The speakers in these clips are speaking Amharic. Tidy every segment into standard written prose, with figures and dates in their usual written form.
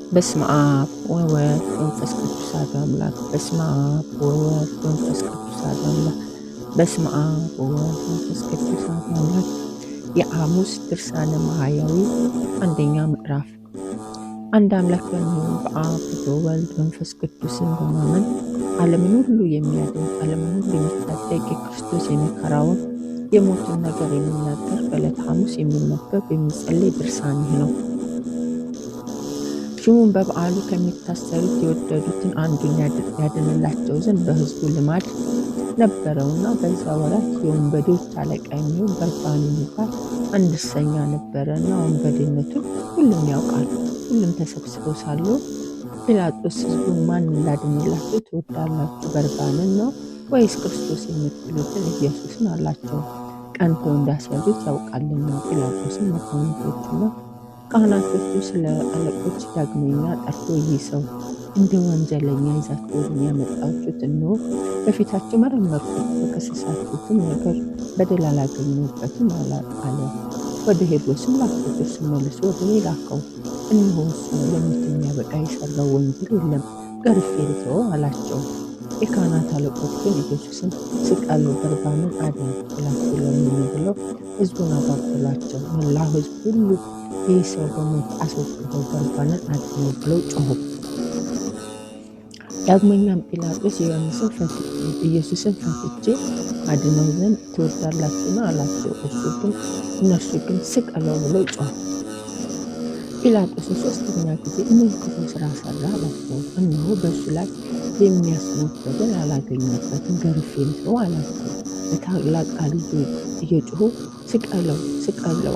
በስመ አብ ወወልድ ወመንፈስ ቅዱስ አሐዱ አምላክ። በስመ አብ ወወልድ ወመንፈስ ቅዱስ አሐዱ አምላክ። በስመ አብ ወወልድ ወመንፈስ ቅዱስ አሐዱ አምላክ። የአሙስ ድርሳነ ማህያዊ አንደኛ ምዕራፍ። አንድ አምላክ በሚሆን በአብ በወልድ መንፈስ ቅዱስን በማመን ዓለምን ሁሉ የሚያድን ዓለምን ሁሉ የሚታደግ የክርስቶስ የመከራውን የሞቱን ነገር የሚናገር በዕለተ ሐሙስ የሚነበብ የሚጸለይ ድርሳን ይህ ነው። ሹሙን በበዓሉ ከሚታሰሩት የወደዱትን አንዱን ያድንላቸው ዘንድ በሕዝቡ ልማድ ነበረውና በዛ ወራት የወንበዴዎች አለቃ የሚሆን በርባን የሚባል አንድ እስረኛ ነበረና ወንበዴነቱን ሁሉም ያውቃል። ሁሉም ተሰብስበው ሳሉ ጲላጦስ ሕዝቡን ማን እንዳድንላቸው ትወዳላችሁ? በርባንን ነው ወይስ ክርስቶስ የምትሉትን ኢየሱስን አላቸው። ቀንተው እንዳስያዙት ያውቃልና። ጲላጦስም መኳንንቶቹና ካህናቶቹ ስለ አለቆች ዳግመኛ ጠርቶ ይህ ሰው እንደ ወንጀለኛ ይዛችሁ ወደ ያመጣችሁት እነሆ በፊታችሁ መረመርኩት፣ በከሰሳችሁትም ነገር በደል አላገኘሁበትም አለ። ወደ ሄሮድስም ላኩት። እርሱም መልሶ ወደ እኔ ላከው፣ እነሆ እሱ ለሞት የሚያበቃ የሰራው ወንጀል የለም፣ ገርፌ ልተወው አላቸው። የካህናት አለቆች ግን ኢየሱስን ስቀሉ፣ በርባንን አድን ብላችሁ ለምኑ ብለው ሕዝቡን አባበሏቸው። መላው ሕዝብ ሁሉ ይህ ሰው በሞት አስወግደው በርባንን አድነው ብለው ጮኹ። ዳግመኛም ጲላጦስ ኢየሱስን ፈትቼ አድነው ዘንድ ትወዳላችሁን አላቸው። እነርሱ ግን ስቀለው ብለው ጮኹ። ጲላጦስን ሦስተኛ ጊዜ ምን ክፉ ሥራ ሠራ አላቸው። እነሆ በእሱ ላይ የሚያስሞት በደል አላገኘበትም፣ ገርፌ ልተወው አላቸው። በታላቅ ቃል እየጮኹ ስቀለው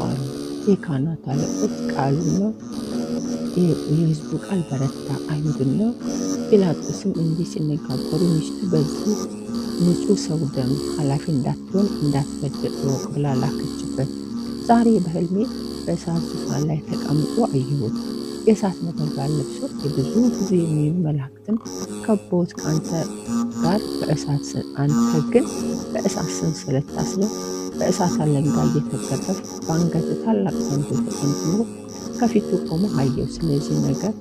አሉ። የካህናት አለቆች ቃሉና የሕዝቡ ቃል በረታ። አይሁድና ጲላጦስም እንዲህ ሲነጋገሩ ሚስቱ በዚህ ንጹሕ ሰው ደም ኃላፊ እንዳትሆን እንዳትበድል እወቅ ብላ ላከችበት። ዛሬ በሕልሜ በእሳት ዙፋን ላይ ተቀምጦ አየሁት። የእሳት ነበልባል ለብሶ የብዙ ብዙ የሚሆኑ መላእክትን ከበውት ከአንተ ጋር አንተ ግን በእሳት ሰንሰለት ታስረህ በእሳት አለንጋ እየተገረፍክ በአንገት ታላቅ ዘንዶ ተጠምጥሞ ከፊቱ ቆሞ አየሁ። ስለዚህ ነገር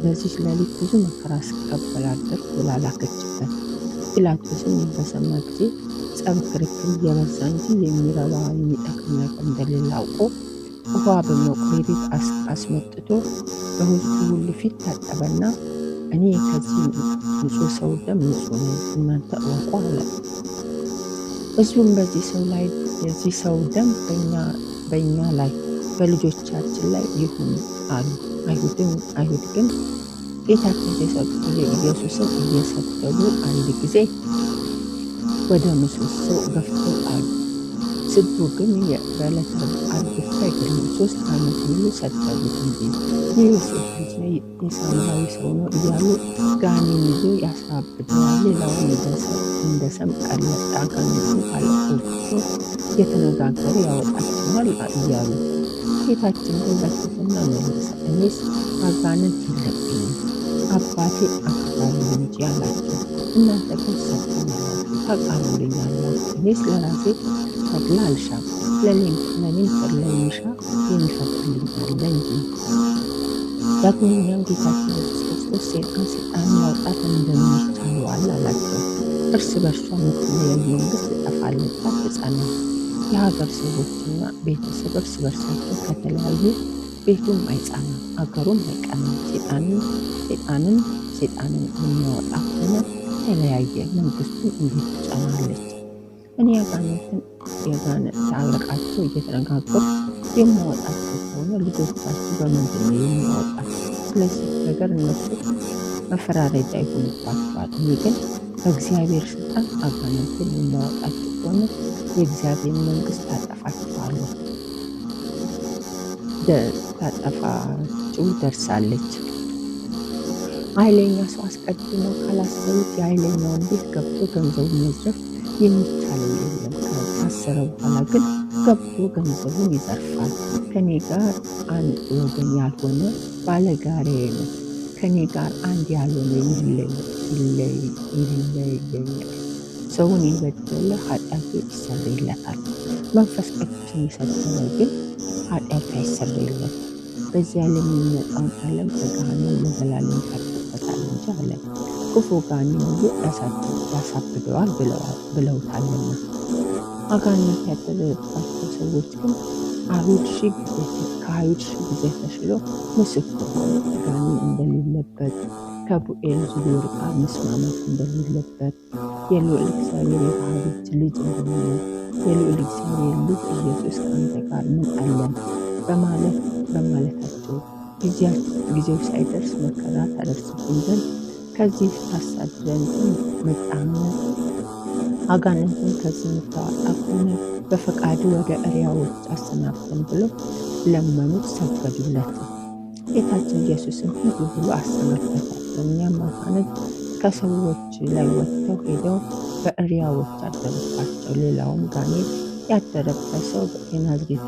በዚህ ሌሊት ብዙ መከራ ስቀበል አደርኩ ብላ ላከችበት። ጲላጦስም በሰማ ጊዜ ጸብ፣ ክርክር እየበዛ እንጂ የሚረባ የሚጠቅም ነገር እንደሌለ አውቆ ውሃ በመቁረሪት አስመጥቶ በሕዝቡ ሁሉ ፊት ታጠበና እኔ ከዚህ ንጹሕ ሰው ደም ንጹሕ ነኝ፣ እናንተ እወቁ አለ። ሕዝቡም የዚህ ሰው ደም በእኛ ላይ በልጆቻችን ላይ ይሁን አሉ። አይሁድ ግን ጌታችን ኢየሱስን እየሰደቡ አንድ ጊዜ ወደ ምሰሶ ገፍተው ጣሉ። ስድቡ ግን በዕለተ ዓርብ ብቻ አይደለም፣ 3 ዓመት ሙሉ ሰደቡት እንጂ። የዮሴፍ ልጅ የሳምራዊ ሰው ነው እያሉ ጋኔን ይዞ ያሳብደዋል። ሌላውን እንደ ሰም ቀለጠ፣ አጋንንቱን አለቆቹ የተነጋገረ ያወጣቸዋል እያሉ። ጌታችን ግን በትሕትና መለሰ፣ እኔስ አጋንንት የለብኝም፣ አባቴ አክባሪው እንጂ አላቸው። እናንተ ግን ሰብከኛላችሁ፣ ታቃሉልኛላችሁ። እኔስ ለራሴ ተድላ አልሻም፣ ለእኔም ተድላ የሚሻ የሚፈቅድልኝ አለ እንጂ። ዳግመኛም ጌታችን ኢየሱስ ክርስቶስ ሰይጣንን ማውጣት እንደምን ይቻለዋል አላቸው። እርስ በርሷ የምትለያይ መንግሥት ትጠፋለች፣ አትጸናም። የሀገር ሰዎችና ቤተሰብ እርስ በርሳቸው ከተለያዩ ቤቱም አይጸናም፣ አገሩም አይቀናም። ሰይጣንን የሚያወጣ ከሆነ ተለያየ፣ መንግሥቱም እንዴት ትጸናለች? እኔ የጋንንት አለቃቸው እየተነጋገሩ የማወጣቸው ከሆነ ልጆቻችሁ በምንድን ነው የሚያወጣቸው? ስለዚህ ነገር እነሱ መፈራረጃ ይሆኑባቸዋል። እኔ ግን በእግዚአብሔር ስልጣን አጋንንትን የማወጣቸው ከሆነ የእግዚአብሔር መንግሥት ታጠፋችኋለሁ፣ ታጠፋችሁ ደርሳለች። ኃይለኛ ሰው አስቀድሞ ካላሰሩት የኃይለኛውን ቤት ገብቶ ገንዘቡን መዝረፍ የሚቻለው የለም። ከታሰረ በኋላ ግን ገብቶ ገንዘቡን ይዘርፋል። ከኔ ጋር አንድ ወገን ያልሆነ ባለጋራዬ ነው። ከኔ ጋር አንድ ያልሆነ ይለየኛል። ሰውን የበደለ ኃጢአቱ ይሰረይለታል፣ መንፈስ ቅዱስን የሰደበ ግን ኃጢአቱ አይሰረይለትም። በዚያ ለሚመጣውን ዓለም በገሃነም ለዘላለም ይቀርብበታል እንጂ አለ። ክፉ ጋኔን ሁሉ ያሳብደዋል ብለውታልና። አጋንንት ያደረባቸው ሰዎች ግን ከአይሁድ ሺህ ጊዜ ተሽሎ ምስክር ሆኑ። ጋኔን እንደሌለበት ከብዔልዜቡል ጋር መስማማት እንደሌለበት የልዑል እግዚአብሔር የባሕርይ ልጅ እንደሆነ የልዑል እግዚአብሔር ልጅ ኢየሱስ ከአንተ ጋር ምን አለን በማለታቸው ጊዜው ሳይደርስ መከራ ታደርስብን ዘንድ ከዚህ ታሳድደን መጣህን? አጋንንትን ከዚህ የምታወጣ ከሆነ በፈቃድ ወደ እሪያዎች አሰናብተን ብለው ለመኑት፣ ሰገዱለት። ጌታችን ኢየሱስም ሂዱ ብሎ አሰናበታቸው። እኛም አጋንንት ከሰዎች ላይ ወጥተው ሄደው በእሪያዎች አደረባቸው። ሌላውም ጋኔን ያደረበት ሰው የናዝሬቱ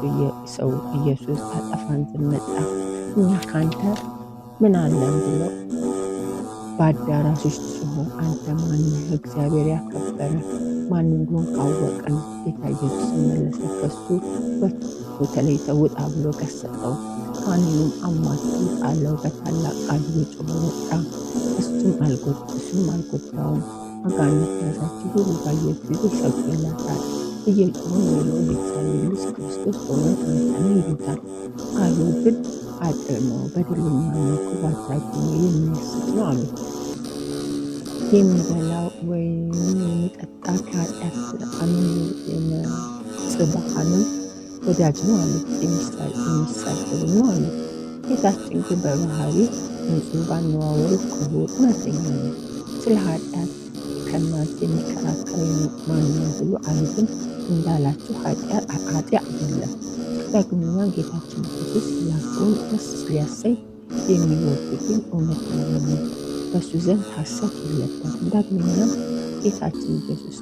ሰው ኢየሱስ ታጠፋን ዘንድ መጣ፣ እኛ ካንተ ምን አለን ብሎ በአዳራሽ ውስጥ ጮኸ። አንተ ማነህ? እግዚአብሔር ያከበረ ማን እንደሆን ካወቅን። ጌታ ኢየሱስ መለሰ፣ ከሱ ተለይተህ ውጣ ብሎ ገሰጸው። ጋኔኑም አማትቦ ጣለው፣ በታላቅ ቃል እየጮኸ ወጣ። እሱም አልጎዳውም። አጋንንት ያዛቸው ሁሉ ባየት ጊዜ ይሰግዱለታል፣ እየጮኹ የልዑል እግዚአብሔር ልጅ ክርስቶስ በእውነት አንተ ነህ ይሉታል። አይሁድ ግን ኃጥእ ነው፣ በደለኛ ነው፣ ክፉ አድራጊ ነው፣ የሚያስት ነው አሉት። የሚበላው ወይም የሚጠጣ ከኃጢአት የመጽባሃንም ወዳጅ ነው አሉት። የሚሳደብ ነው አሉት። ጌታችን ግን በባሕርይ ንጹሕ፣ በአነዋወሩ ክቡር፣ እውነተኛ ነው። ስለ ኃጢአት ከእናንተ የሚከራከር ማን ነው ብሎ አይሁድን እንዳላችሁ ኃጥእ አይደለም። ዳግመኛ ጌታችን ኢየሱስ ላከውን ደስ ሊያሰኝ የሚወድ ግን እውነተኛ ነው፣ በሱ ዘንድ ሐሰት የለበትም። ዳግመኛም ጌታችን ኢየሱስ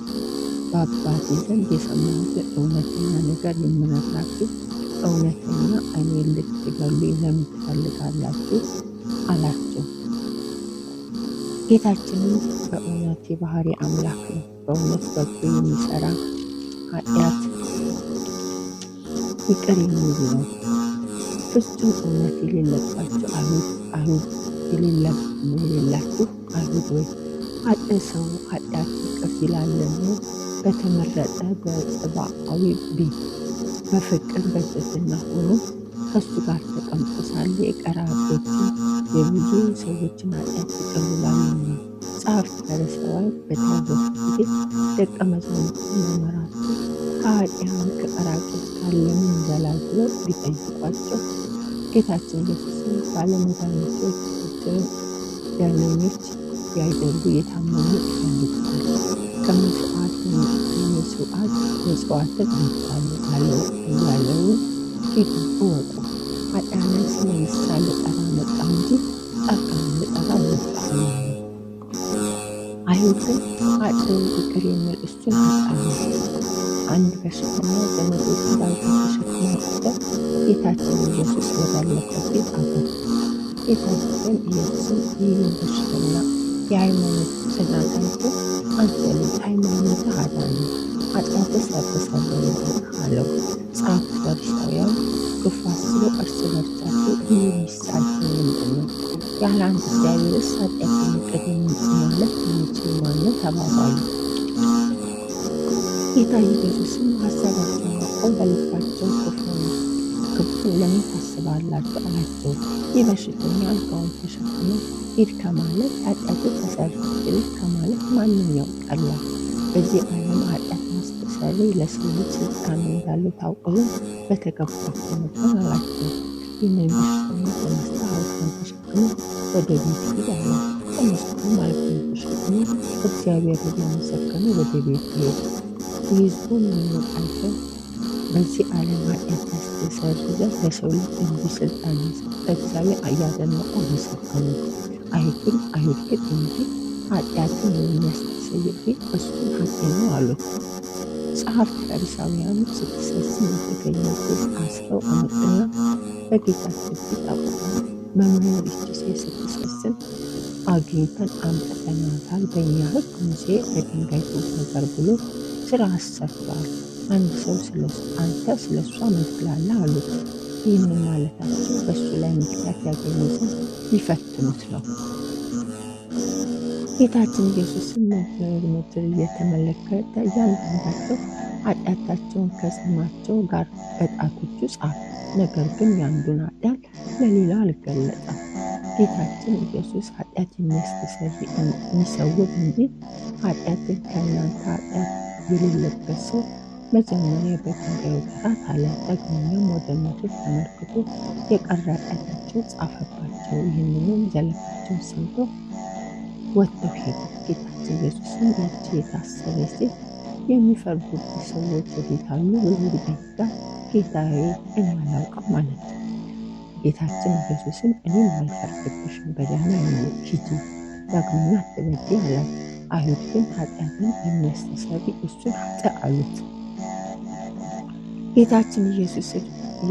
በአባቴ ዘንድ የሰማሁትን እውነተኛ ነገር የምነግራችሁ እውነተኛ፣ እኔን ልትገሉኝ ለምን ትፈልጋላችሁ አላቸው። ጌታችንም በእውነት የባሕርይ አምላክ ነው። በእውነት በጎ የሚሰራ ኃጢአት ይቅር የሚል ነው። ፍጹም እውነት የሌለባቸው አይሁድ የሌላችሁ አይሁድ ወይ ኃጥእ ሰው ኃጢአት ይቅር ይላልን? በተመረጠ በጽባዖዊ ቤት በፍቅር በትሕትና ሆኖ ከሱ ጋር ተቀምጦ ሳለ የቀራጮችን የብዙ ሰዎችን ኃጢአት ይቅር ይላልና። ጸሐፍት ፈሪሳውያን በታወኩ ጊዜ ደቀ መዛሙርቱን መምህራችሁ ከኃጥአን ከቀራጮች ጋር ለምን ይበላል ብለው ቢጠይቋቸው ጌታችን ኢየሱስም ባለመድኃኒቶች ደዌኞች ያይደሉ የታመሙ ይፈልጋሉ፣ ከመስዋዕትን መሥዋዕትን እመርጣለሁ ያለውን ሂዱ እወቁ። ኃጥአንን ስለ ንስሐ ልጠራ መጣሁ እንጂ ጻድቃንን ልጠራ አልመጣሁም። አይሁድ ግን ኃጥእ ይቅር የሚል እሱን አጣሉ። አንድ በሽተኛ ዘመዶቹ በአልጋ ተሸክመው ወስደው ጌታችን ኢየሱስ ወዳለበት ቤት አገቡ። ጌታችን ኢየሱስም ይህን በሽተኛ የሃይማኖት ጽናት አይቶ አንተ ልጅ ሃይማኖትህ አዳነህ፣ ኃጢአትህ ሰርተሃልና አለው። ጸሐፍት ፈሪሳውያን ክፉ አስበው እርስ በርሳቸው ይህ የሚሳደብ ምንድን ነው? ያለ አንተ እግዚአብሔርስ ኃጢአትን ይቅር ማለት የሚችል ማን ነው? ተባባሉ። ጌታ ኢየሱስም ሐሳባቸውን አውቆ በልባቸው ክፉን ለምን ታስባላችሁ አላቸው። ይህ በሽተኛ አልጋውን ተሸክሞ ሂድ ከማለት ኃጢአትህ ተሰርቶልሃል ከማለት ማንኛው ቀላል? በዚህ ዓለም ኃጢአት ማስተስረይ ለሰው ልጅ ስልጣን እንዳለው ታውቁ ዘንድ በተገባችሁ ነበር አላቸው። ይህንን በሽተኛ ተነስተህ አልጋውን ተሸክሞ ወደ ቤት ሂድ አለ። ተነስቶም አልጋውን ተሸክሞ እግዚአብሔር እያመሰገነ ወደ ቤት ሄደ። ሕዝቡም ይህንን አይተው በዚህ ዓለም ኃጢአት ያስተሰርይ ዘንድ ለሰው ልጅ እንዲህ ስልጣን የሰጠ እግዚአብሔር እያደነቁ አመሰገኑ። አይሁድ ግን እንዲህ ኃጢአትን የሚያስተሰርይ እሱን ኃጥእ ነው አሉት። ጸሐፍት ፈሪሳውያኑ ስትሰስን የተገኘው ሴት አስረው አመጡና በጌታቸው ፊት አቆሙ። መምህር፣ ይህች ሴት ስትሰስን አግኝተን አምጥተናታል። በእኛ ሕግ ሙሴ በድንጋይ ትወገር ብሎ ሥርዓት ሰርቷል። አንተ ስለ እሷ ምን ትላለህ አሉት። ይህንን ማለታቸው በእሱ ላይ ምክንያት ያገኙ ዘንድ ሊፈትኑት ነው። ጌታችን ኢየሱስም ምድር እየተመለከተ እያንዳንዳቸው ኃጢአታቸውን ከስማቸው ጋር በጣቶቹ ጻፈ። ነገር ግን የአንዱን ኃጢአት ለሌላው አልገለጠም። ጌታችን ኢየሱስ ኃጢአት የሚሰውር እንጂ ኃጢአትን ከእናንተ ኃጢአት የሌለበት ሰው መጀመሪያ በድንጋይ ወገራት አለ። ዳግመኛም ወደ ምድር ተመልክቶ የቀረ ኃጢአታቸው ጻፈባቸው። ይህንንም ዘለፋቸውን ሰምቶ ወጥተው ሄዱ። ጌታችን ኢየሱስም ይህች የታሰረች ሴት የሚፈርዱብኝ ሰዎች ወዴት አሉ ብሎ ቢጠይቃት ጌታዬ እኔ አላውቅም ማለት ነው። ጌታችን ኢየሱስም እኔም አልፈርድብሽም፣ በደህና ሂጂ፣ ዳግመኛ አትበድዪ አላት። አይሁድ ግን ኃጢአትን የሚያስተሰርይ እሱን ኃጥእ አሉት። ጌታችን ኢየሱስ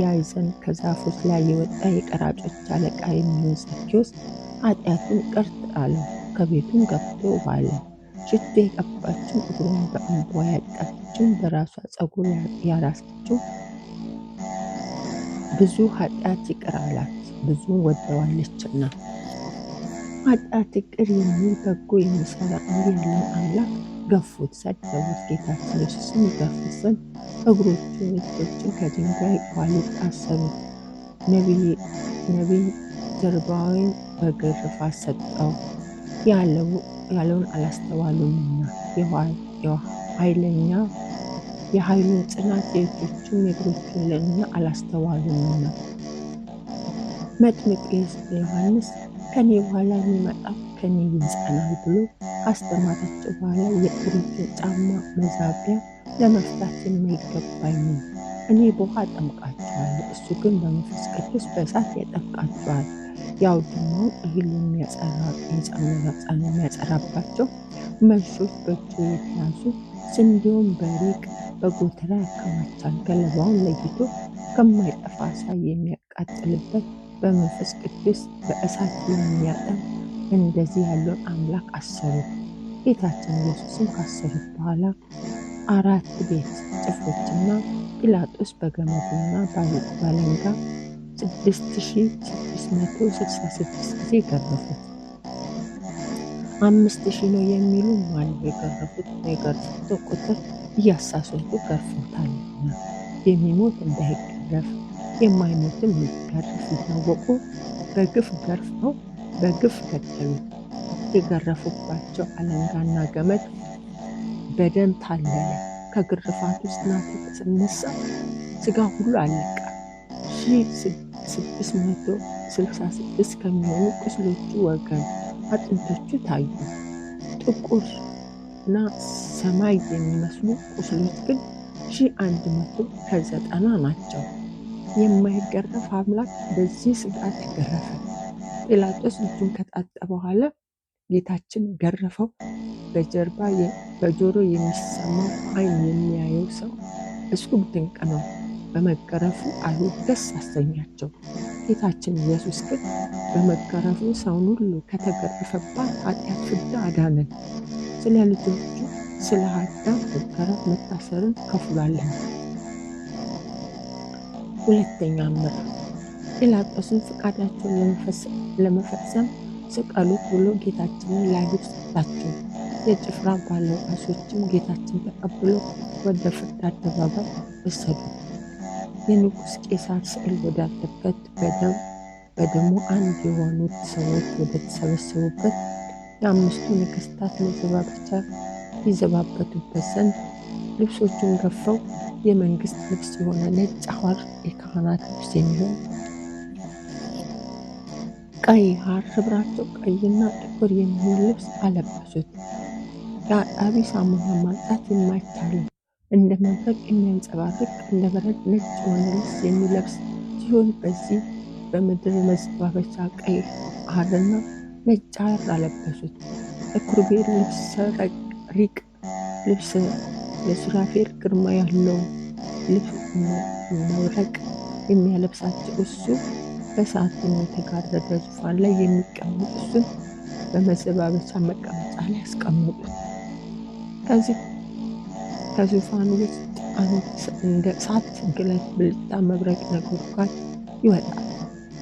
ያይ ዘንድ ከዛፎች ላይ የወጣ የቀራጮች አለቃ የሚሆን ዘኬዎስ ኃጢአቱን ይቅር አለው። ከቤቱም ገብቶ ዋለ። ሽቱ የቀባችው፣ እግሩን በእንባ ያጠበችው፣ በራሷ ፀጉር ያራሰችው ብዙ ኃጢአት ይቅር አላት፣ ብዙ ወደዋለችና። ኃጢአት ይቅር የሚል በጎ የሚሰራ እንዲህ ያለን አምላክ ገፉት፣ ሰደቡት። ጌታችን ኢየሱስም ይገፉት ዘንድ እግሮቹን እጆቹን ከድንጋይ ኋሊት አሰሩት። ነቢይ ጀርባውን በግርፋት ሰጠው ያለውን አላስተዋሉምና የኃይሉን ጽናት የእጆቹን የእግሮቹን ልዕልና አላስተዋሉምና። መጥምቁ ዮሐንስ ከኔ በኋላ የሚመጣው ከኔ ይጸናል ብሎ ካስተማራቸው በኋላ የእግሮቹን ጫማ መዛቢያ ለመፍታት የማይገባኝ ነው። እኔ በውሃ አጠምቃችኋለሁ፣ እሱ ግን በመንፈስ ቅዱስ በእሳት ያጠምቃችኋል። የአውድማውን እህል የሚያጸራባቸው መንሾች በእጁ የተያዙ፣ ስንዴውን በሪቅ በጎተራ ያከማቻል። ገለባውን ለይቶ ከማይጠፋ እሳት የሚያቃጥልበት በመንፈስ ቅዱስ በእሳት የሚያጠም እንደዚህ ያለውን አምላክ አሰሩ። ጌታችን ኢየሱስም ካሰሩት በኋላ 4 ቤት ጭፍሮችና ጲላጦስ በገመድና ባለንጋ 6666 ጊዜ ገረፉት። 5000 ነው የሚሉ አሉ። የገረፉት ቁጥር እያሳሰቱ ገርፎታልና የሚሞት እንዳይገረፍ የማይሞትም ሊገረፍ እያወቁ በግፍ ገርፈው በግፍ ገደሉት። የገረፉባቸው አለንጋና ገመድ በደም ታለለ። ከግርፋቱ ጽናት የተነሳ ስጋ ሁሉ አለቀ። 1666 ከሚሆኑ ቁስሎቹ ወገን አጥንቶቹ ታዩ። ጥቁርና ሰማይ የሚመስሉ ቁስሎች ግን 1190 ናቸው። የማይገረፍ አምላክ በዚህ ስቃይ ተገረፈ። ጲላጦስ እጁን ከታጠበ በኋላ ጌታችን ገረፈው። በጆሮ የሚሰማው ዓይን የሚያየው ሰው እሱ ድንቅ ነው። በመገረፉ አይሁድ ደስ አሰኛቸው። ጌታችን ኢየሱስ ግን በመገረፉ ሰውን ሁሉ ከተገረፈባት ኃጢአት ፍዳ አዳነን። ስለ ልጆቹ ስለ አዳም መገረፍ መታሰርን ከፍሏልና። ሁለተኛ ምዕራፍ ጲላጦስን ፈቃዳቸውን ለመፈጸም ስቀሉት ብሎ ጌታችንን ለአይሁድ ሰጣቸው። የጭፍራ ባለባሶችም ጌታችን ተቀብሎ ወደ ፍርድ አደባባይ ወሰዱት። የንጉሥ ቄሳር ስዕል ወዳለበት በደሙ አንድ የሆኑት ሰዎች ወደ ተሰበሰቡበት የአምስቱ ነገሥታት መዘባበቻ ይዘባበቱበት ዘንድ ልብሶቹን ገፈው የመንግስት ልብስ የሆነ ነጭ ሐር፣ የካህናት ልብስ የሚሆን ቀይ ሐር፣ ሕብራቸው ቀይና ጥቁር የሚሆን ልብስ አለበሱት። የአጣቢ ሳሙና ማንጻት የማይቻለው እንደ መብረቅ የሚያንጸባርቅ እንደ በረድ ነጭ የሆነ ልብስ የሚለብስ ሲሆን በዚህ በምድር መዘባበቻ ቀይ ሐርና ነጭ ሐር አለበሱት። ለኪሩቤል ልብሰ ሪቅ ልብስ ለሱራፌል ግርማ ያለው ልብስ መብረቅ የሚያለብሳቸው እሱ በሳጥን የተጋረደ ዙፋን ላይ የሚቀመጥ እሱን በመዘባበቻ መቀመጫ ላይ ያስቀመጡት። ከዙፋኑ ውስጥ እንደ እሳት ግለት፣ ብልጭታ፣ መብረቅ፣ ነጎድጓድ ይወጣል።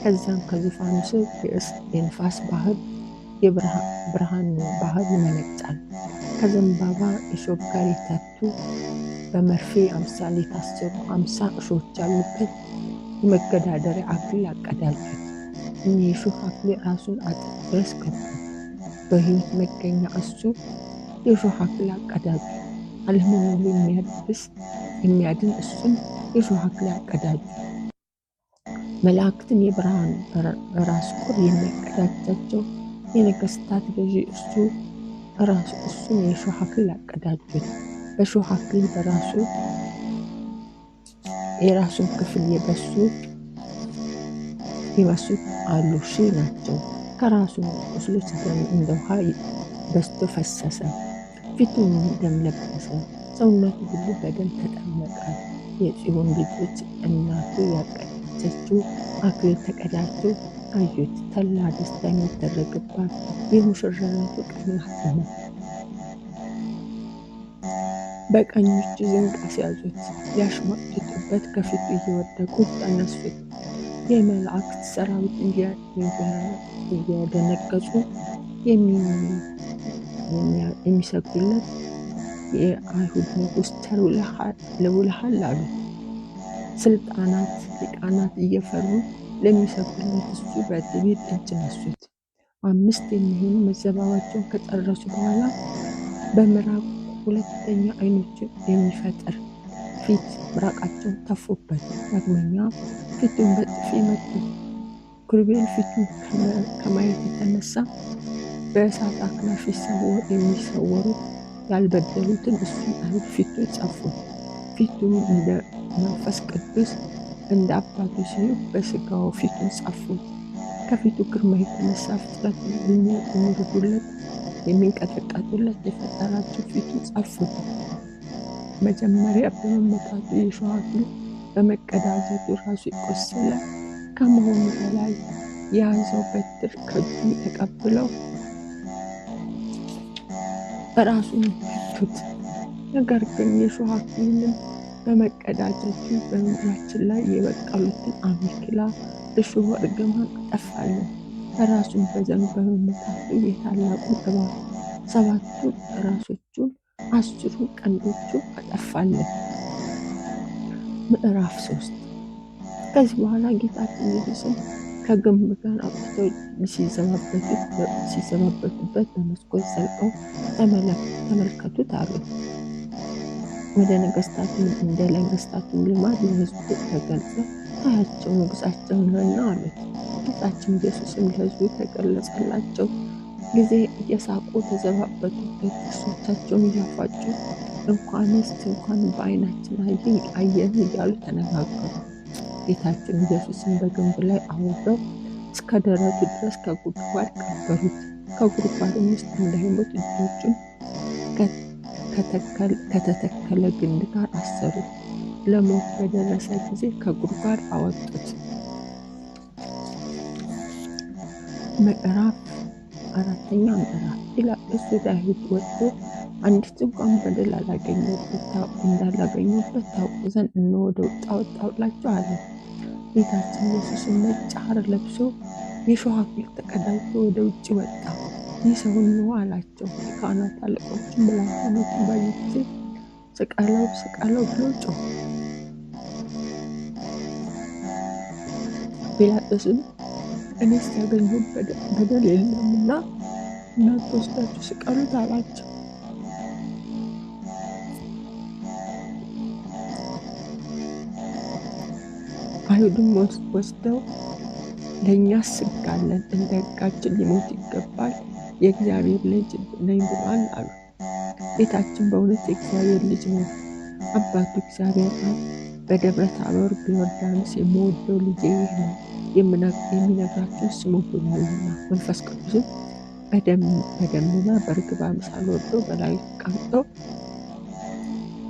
ከዚያም ከዙፋኑ ስር የንፋስ ባህር የብርሃን ባህር ይመነጫል። ከዘንባባ እሾህ ጋር የታቱ በመርፌ አምሳል የታሰሩ 50 እሾች ያሉበት የመገዳደሪያ አክሊል አቀዳጁት። እኚህ የእሾህ አክሊል ራሱን አጥንት ድረስ ገቡ። በሕይወት መገኛ እሱ የእሾህ አክሊል አቀዳጁ። ዓለምን ሁሉ የሚያድን እሱን የእሾህ አክሊል አቀዳጁ። መላእክትን የብርሃን ራስ ቁር የሚያቀዳጃቸው የነገስታት ገዢ እሱን የእሾህ አክሊል አቀዳጁት። በእሾህ አክሊል በራሱ የራሱን ክፍል የበሱት አሉ ሺህ ናቸው። ከራሱ ቁስሎች ደም እንደ ውሃ በዝቶ ፈሰሰ። ፊቱም ደም ለበሰ። ሰውነቱ ሁሉ በደም ተጠመቀ። የጽዮን ልጆች እናቱ ያቀዳጀችው አክሊል ተቀዳጅቶ አዩት። ተላ ደስታ የሚደረግባት የሙሽራነቱ ቀን ናትና በቀኝ እጁ ዘንግ አስያዙት። ሊያሽሟጥጡበት ከፊቱ እየወደቁ ተነሱት። የመላእክት ሰራዊት እየደነገጹ የሚሰግዱለት የአይሁድ ንጉሥ ተውለሃል አሉት። ስልጣናት ሊቃናት እየፈሩ ለሚሰግዱለት እሱ በትዕቢት እጅ ነሱት። 5 የሚሆኑ መዘባባቸውን ከጨረሱ በኋላ በምራቅ ሁለተኛ ዓይኖችን የሚፈጥር ፊት ምራቃቸውን ተፉበት። ዳግመኛ ፊቱን በጥፊ መቱ። ኪሩቤል ፊቱን ከማየት የተነሳ በእሳት አክናፍ የሚሰወሩት ያልበደሉትን እሱን አይሁድ ፊቱን ጸፉት። ፊቱም እንደ መንፈስ ቅዱስ እንደ አባቱ ሲሆን በስጋው ፊቱን ጸፉት። ከፊቱ ግርማ የተነሳ ፍጥረት የሚርዱለት የሚንቀጠቀጡለት የፈጠራቸው ፊቱን ጸፉት። መጀመሪያ በመመታቱ የእሾህ አክሊል በመቀዳጀቱ ራሱ የቆሰለ ከመሆኑ በላይ የያዘው በትር ከእጁ ተቀብለው ራሱን መቱት። ነገር ግን የእሾህ አክሊልን በመቀዳጀቱ በምድራችን ላይ የበቀሉትን አሜከላ፣ እሾህ፣ እርግማን አጠፋለን። ራሱን በዘንግ በመመታቱ የታላቁን እባብ 7ቱን ራሶቹን 10ቱን ቀንዶቹ አጠፋለን። ምዕራፍ 3 ከዚህ በኋላ ጌታችን ኢየሱስን ከግንብ ጋር አውጥተው ሲዘባበቱበት በመስኮት ዘልቀው ተመልከቱት አሉት። ወደ ነገስታቱም እንደ ነገስታቱም ልማድ ለሕዝቡ ተገልጸ ታያቸው ንጉሳቸው ነህና አሉት። ጌታችን ኢየሱስም ለሕዝቡ ተገለጸላቸው ጊዜ እየሳቁ ተዘባበቱበት። ጥርሶቻቸውን እያፋጩ እንኳን በዓይናችን አየን እያሉ ተነጋገሩ። ጌታችን ኢየሱስን በግንብ ላይ አውርደው እስከ ደረቱ ድረስ ከጉድጓድ ቀበሩት። ከጉድጓድም ውስጥ እንዳይሞት እጆቹን ከተተከለ ግንድ ጋር አሰሩት። ለሞት በደረሰ ጊዜ ከጉድጓድ አወጡት። ምዕራፍ 4 ጲላጦስ ወደ አይሁድ ወጥቶ አንዲት እንኳን በደል እንዳላገኙበት ታውቁ ዘንድ እነሆ ወደ ውጭ አወጣሁላችሁ አለ። ጌታችን ኢየሱስም ነጭ ሐር ለብሶ የእሾህ አክሊል ተቀዳጅቶ ወደ ውጭ ወጣ። ይህ ሰው ነው አላቸው። የካህናት አለቆችም ብላቴኖቹን ባዩ ጊዜ ስቀለው ብለው ጮኹ። ጲላጦስም እኔስ ያገኘሁት በደል የለምና እናንተ ወስዳችሁ ስቀሉት አላቸው። አይሁድም ወስደው ለእኛስ ሕግ አለን፣ እንደ ሕጋችን ሊሞት ይገባል፣ የእግዚአብሔር ልጅ ነኝ ብሏል አሉ። ጌታችን በእውነት የእግዚአብሔር ልጅ ነው። አባቱ እግዚአብሔር አብ በደብረ ታቦር በዮርዳኖስ የምወደው ልጄ ይህ ነው የሚነግራችሁ ስሙ ብሏልና። መንፈስ ቅዱስም በደመና በርግብ አምሳል ወርዶ በላዩ ተቀምጦ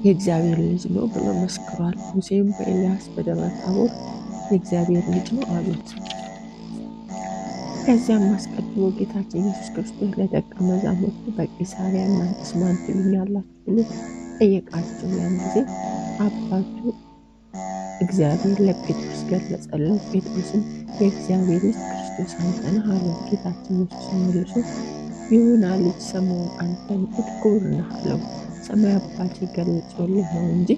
የእግዚአብሔር ልጅ ነው ብሎ መስክሯል። ሙሴም በኤልያስ በደብረ ታቦር የእግዚአብሔር ልጅ ነው አሉት። ከዚያም አስቀድሞ ጌታችን ኢየሱስ ክርስቶስ ለደቀ መዛሙርቱ በቂሳርያ እናንተስ ማን ትሉኛላችሁ ብሎ ጠየቃቸው። ያን ጊዜ አባቱ እግዚአብሔር ለጴጥሮስ ገለጸለት። ጴጥሮስም የእግዚአብሔር ልጅ ክርስቶስ አንተ ነህ አለው። ጌታችን ኢየሱስ መልሶ ይሁዳ ልጅ ስምዖን አንተ ንዑድ ክቡር ነህ አለው። ሰማያዊ አባቴ ገልጾልህ ነው እንጂ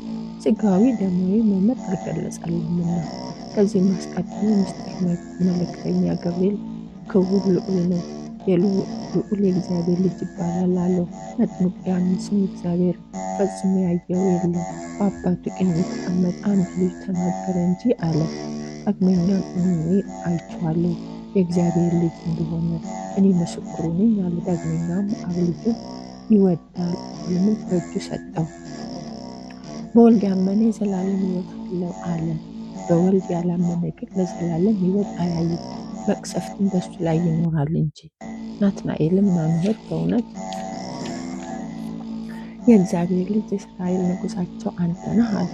ሥጋዊ ደማዊ መምህር አልገለጸልህምና። ከዚህም አስቀድሞ ምስጢር መልእክተኛ ገብርኤል ክቡር ልዑል ነው፣ የልዑል የእግዚአብሔር ልጅ ይባላል አለው። መጥምቁ ዮሐንስም እግዚአብሔር ፈጽሞ ያየው የለም በአባቱ ቀኝ የተቀመጠ አንድ ልጅ ተናገረ እንጂ አለ። ዳግመኛም እኔ አይቼዋለሁ የእግዚአብሔር ልጅ እንደሆነ እኔ ምስክሩ ነኝ አለ። ዳግመኛም አብ ልጁን ይወዳል፣ ልጁንም በእጁ ሰጠው። በወልድ ያመነ የዘላለም ሕይወት አለው አለ። በወልድ ያላመነ ግን ለዘላለም ሕይወት አያይም፣ መቅሰፍትም በሱ ላይ ይኖራል እንጂ። ናትናኤልም መምህር በእውነት የእግዚአብሔር ልጅ የእስራኤል ንጉሣቸው አንተ ነህ አለ።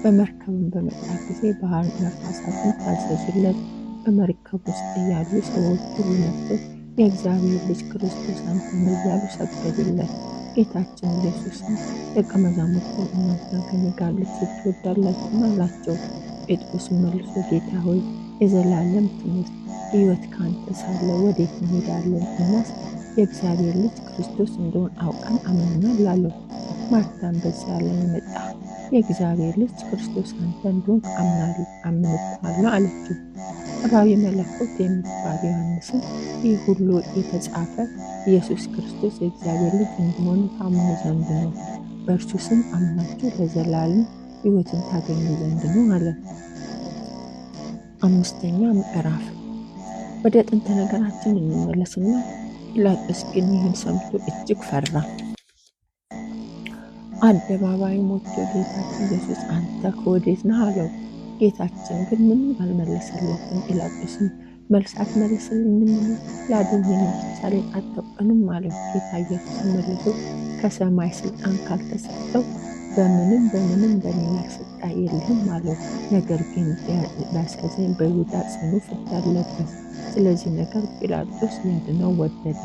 በመርከብም በመጣ ጊዜ ባህር ነፋሳትን ታዘዙለት። በመርከብ ውስጥ እያሉ ሰዎች ሁሉ መጥተው የእግዚአብሔር ልጅ ክርስቶስ አንተ ነህ እያሉ ሰገዱለት። ጌታችን ኢየሱስም ደቀ መዛሙርቱን እናንተ ከእኔ ጋር ልትሄዱ ትወዳላችሁን አላቸው። ጴጥሮስም መልሶ ጌታ ሆይ የዘላለም ትምህርት ሕይወት ከአንተ ሳለ ወዴት እንሄዳለን? እኛስ የእግዚአብሔር ልጅ ክርስቶስ እንደሆን አውቀን አምነናል አለው። ማርታም በዚህ ዓለም የመጣ የእግዚአብሔር ልጅ ክርስቶስ አንተ እንደሆንክ አምንብሃለሁ አለችው። ዕባዊ መለኮት የሚባል ዮሐንስም ይህ ሁሉ የተጻፈ ኢየሱስ ክርስቶስ የእግዚአብሔር ልጅ እንደሆነ ታምኑ ዘንድ ነው፣ በእርሱ ስም አምናችሁ ለዘላለም ሕይወትን ታገኙ ዘንድ ነው አለ። 5ኛ ምዕራፍ። ወደ ጥንተ ነገራችን እንመለስና ጲላጦስ ግን ይህን ሰምቶ እጅግ ፈራ። አደባባይም ወጥቶ ጌታችን ኢየሱስ አንተ ከወዴት ነህ አለው። ጌታችን ግን ምንም አልመለሰለትም። ጲላጦስም መልስ አትመልስልኝምን? ላድንህ የሚቻለኝ አታውቅንም አለው። ጌታ ኢየሱስ መልሶ ከሰማይ ስልጣን ካልተሰጠው በምንም በእኔ ላይ ስልጣን የለህም አለው። ነገር ግን ቢያሳዝን በይሁዳ ጽኑ ፍርድ አለበት። ስለዚህ ነገር ጲላጦስ ሊያድነው ወደደ።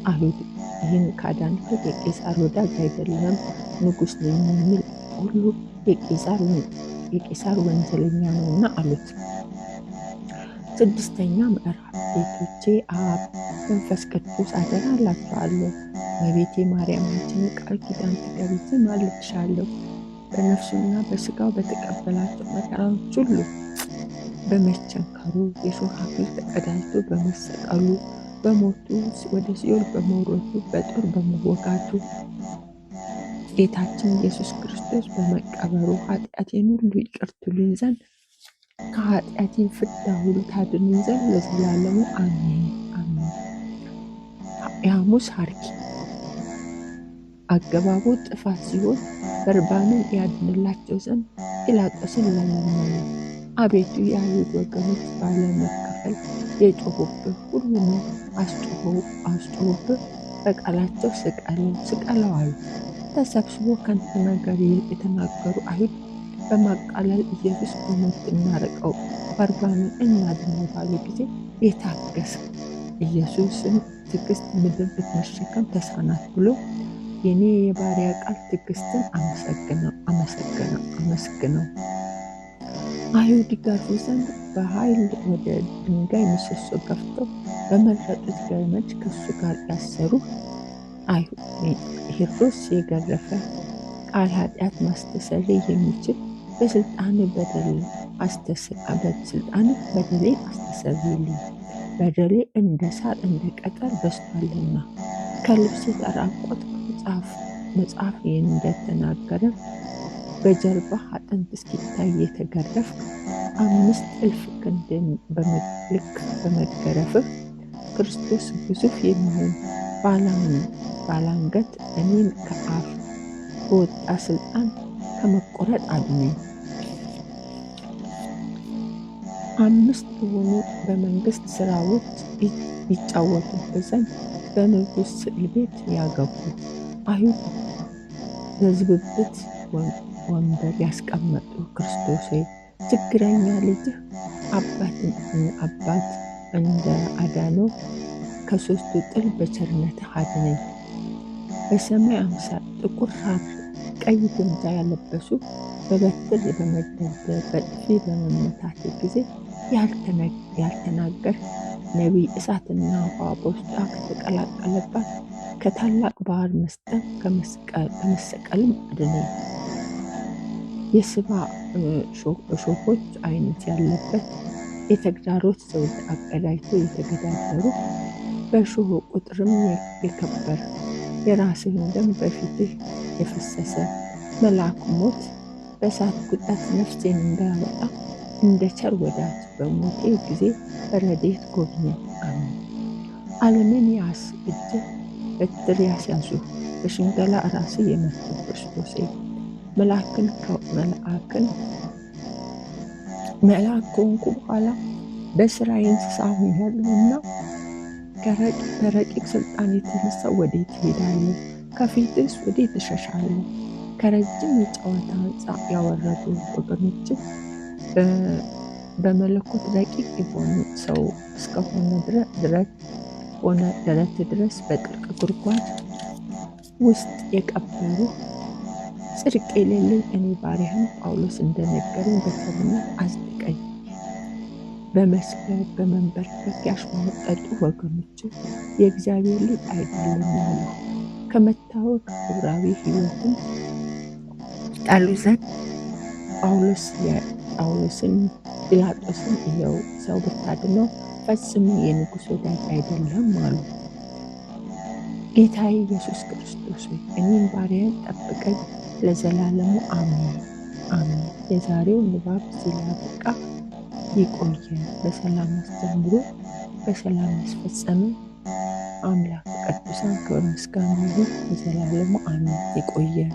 አይሁድ ይህን ካዳንከው የቄሳር ወዳጅ አይደለም፣ ንጉሥ ነኝ የሚል ሁሉ የቄሳር ወንጀለኛ ነውና አሉት። 6ኛ ምዕራፍ። ቤቶቼ አብ መንፈስ ቅዱስ አደራ እላችኋለሁ፣ በቤቴ ማርያማችን ቃል ኪዳን ትገቢ ዘንድ አልልሻለሁ። በነፍሱና በሥጋው በተቀበላቸው መከራዎች ሁሉ በመቸንከሩ፣ የሾህ አክሊል ተቀዳጅቶ በመሰቀሉ፣ በሞቱ፣ ወደ ሲኦል በመውረዱ፣ በጦር በመወጋቱ፣ ጌታችን ኢየሱስ ክርስቶስ በመቀበሩ ኃጢአቴን ሁሉ ይቅር ትሉኝ ዘንድ ከኃጢአቴን ፍዳ ሁሉ ታድኑኝ ዘንድ ለዘላለሙ አሜን አሜን። የሐሙስ ሐርኪ። አገባቡ ጥፋት ሲሆን በርባንን ያድንላቸው ዘንድ ጲላጦስን ለመነው። አቤቱ የአይሁድ ወገኖች ባለመከፈል የጮሁብህ ሁሉንም አስጮሁብህ፣ በቃላቸው ስቀለው አሉ። ተሰብስቦ ከንቱ ነገር የተናገሩ አይሁድ በማቃለል ኢየሱስ በሞት እናርቀው፣ በርባንን እናድነው ባሉ ጊዜ የታገሰ ኢየሱስን ትዕግስት ምድር ብትመሸከም ተሳናት ብሎ የኔ የባሪያ ቃል ትዕግስትን አመስግነው። አይሁድ ይገርፉ ዘንድ በኃይል ወደ ድንጋይ ምሰሶ ገፍተው በመረጡት ገመድ ከሱ ጋር ያሰሩ። ሄሮድስ የገረፈ ቃል ኃጢአት ማስተሰረይ የሚችል በስልጣን በደሌን አስተሰርይልኝ፣ በደሌ እንደ ሳር እንደ ቅጠል በዝቷልና። ከልብስ የተራቆት መጽሐፍ እንደተናገረ በጀርባ አጥንት እስኪታይ የተገረፍ 5000 ክንድ ልክ በመገረፍህ ክርስቶስ ግዙፍ የሚሆን ባላንገት እኔን ከአፍ በወጣ ስልጣን ከመቆረጥ አድነኝ። 5 የሆኑ በመንግስት ስራዎች ይጫወቱበት ዘንድ በንጉሥ ስዕል ቤት ያገቡ አይሁድ በዝብብት ወንበር ያስቀመጡ። ክርስቶስ ችግረኛ ልጅህ አባት እንደ አዳነው ከሦስቱ ጥል በቸርነትህ አድነኝ። በሰማይ አምሳል ጥቁር ሐር ቀይ ግምጃ ያለበሱ በበትር በመደብደብ በጥፊ በመመታት ጊዜ ያልተናገር ነቢይ እሳትና ውሃ በውስጧ ከተቀላቀለባት ከታላቅ ባህር መስጠም ከመሰቀልም አድነኝ። የስባ እሾሆች አይነት ያለበት የተግዳሮት ዘውድ አቀዳጅቶ የተገዳደሩ በእሾህ ቁጥርም የከበር የራስህን ደም በፊትህ የፈሰሰ መልአኩ ሞት በእሳት ቁጣት ነፍሴን እንዳያወጣ እንደ ቸር ወዳጅ በሞቴ ጊዜ በረድኤት ጎብኘኝ። አሜን። ዓለምን ያስ እጅ በትር ያስያዙ በሽንገላ ራስ የመቱ ክርስቶስ መልአክ ከሆንኩ በኋላ በስራዬ እንስሳ ሆኛለሁና ከረቂቅ ስልጣን የተነሳ ወዴት እሄዳለሁ? ከፊትስ ወዴት እሸሻለሁ? ከረጅም የጨዋታ ህንፃ ያወረዱ ወገኖችን በመለኮት ረቂቅ የሆኑ ሰው እስከሆነ ደረት ድረስ በጥልቅ ጉድጓድ ውስጥ የቀበሩ ጽድቅ የሌለኝ እኔ ባሪያህን ጳውሎስ እንደነገረኝ በቸርነት አጽድቀኝ። በመስገድ በመንበርከክ ያሽሟጠጡ ወገኖችን የእግዚአብሔር ልጅ አይደለም ያሉ ከመታወቅ ዕብራዊ ሕይወትን ጣሉ ዘንድ ጳውሎስን ጲላጦስን ይኸው ሰው ብታድነው ፈጽሞ የንጉሥ ወዳጅ አይደለም አሉ። ጌታዬ ኢየሱስ ክርስቶስ ሆይ እኔም ባሪያን ጠብቀኝ ለዘላለሙ አሜን አሜን። የዛሬው ንባብ እዚህ ላይ አበቃ። ይቆየን። በሰላም አስተምሮ በሰላም ያስፈጸመ አምላክ ቅዱሳን ክብር ምስጋና ይሁን ለዘላለሙ አሜን። ይቆየን።